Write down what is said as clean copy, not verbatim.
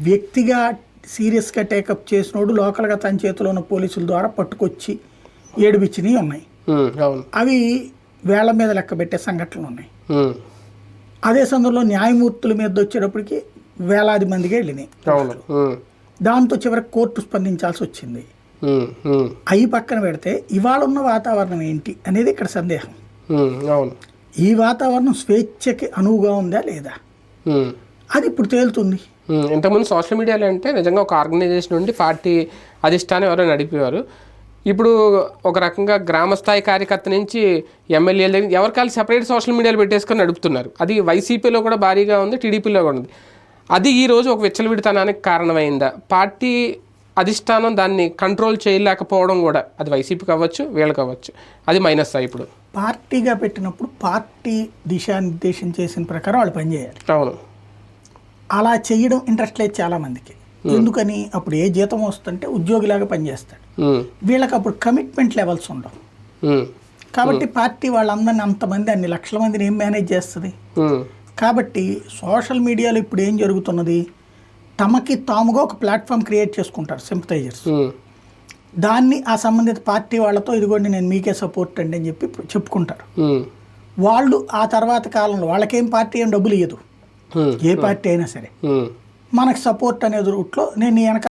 వ్యక్తిగా సీరియస్గా టేకప్ చేసినోడు లోకల్గా తన చేతిలో ఉన్న పోలీసుల ద్వారా పట్టుకొచ్చి ఏడుపిచ్చినవి ఉన్నాయి. అవి వేళ్ల మీద లెక్క పెట్టే సంఘటనలు ఉన్నాయి. అదే సందర్భంలో న్యాయమూర్తుల మీద వచ్చేటప్పటికి వేలాది మందిగా వెళ్ళినాయి. దాంతో చివరికి కోర్టు స్పందించాల్సి వచ్చింది. అవి పక్కన పెడితే ఇవాళ ఉన్న వాతావరణం ఏంటి అనేది ఇక్కడ సందేహం. ఈ వాతావరణం స్వేచ్ఛకి అనువుగా ఉందా లేదా అది ఇప్పుడు తేలుతుంది. ఇంతకుముందు సోషల్ మీడియాలో అంటే నిజంగా ఒక ఆర్గనైజేషన్ నుండి పార్టీ అధిష్టానం ఎవరో నడిపేవారు. ఇప్పుడు ఒక రకంగా గ్రామస్థాయి కార్యకర్త నుంచి ఎమ్మెల్యేల దగ్గర ఎవరికాలు సెపరేట్ సోషల్ మీడియాలో పెట్టేసుకొని నడుపుతున్నారు. అది వైసీపీలో కూడా భారీగా ఉంది, టీడీపీలో కూడా ఉంది. అది ఈరోజు ఒక విచ్చలవిడితనానికి కారణమైందా? పార్టీ అధిష్టానం దాన్ని కంట్రోల్ చేయలేకపోవడం కూడా, అది వైసీపీకి అవ్వచ్చు, వీళ్ళకి అవ్వచ్చు, అది మైనస్. ఇప్పుడు పార్టీగా పెట్టినప్పుడు పార్టీ దిశానిర్దేశం చేసిన ప్రకారం వాళ్ళు పనిచేయాలి. అవును, అలా చేయడం ఇంట్రెస్ట్ లేదు చాలామందికి. ఎందుకని? అప్పుడు ఏ జీతం వస్తుంటే ఉద్యోగిలాగా పనిచేస్తాడు. వీళ్ళకి అప్పుడు కమిట్మెంట్ లెవెల్స్ ఉండవు. కాబట్టి పార్టీ వాళ్ళందరినీ అంతమంది అన్ని లక్షల మందిని ఏం మేనేజ్ చేస్తుంది? కాబట్టి సోషల్ మీడియాలో ఇప్పుడు ఏం జరుగుతున్నది, తమకి తాముగా ఒక ప్లాట్ఫామ్ క్రియేట్ చేసుకుంటారు సింపథైజర్స్. దాన్ని ఆ సంబంధిత పార్టీ వాళ్ళతో ఇదిగోండి నేను మీకే సపోర్ట్ అండి అని చెప్పి చెప్పుకుంటారు. వాళ్ళు ఆ తర్వాత కాలంలో వాళ్ళకేం పార్టీ ఏం డబ్బులు ఇవ్వదు, ఏ పార్టీ అయినా సరే మనకు సపోర్ట్ అనే రూట్లో నేను వెనక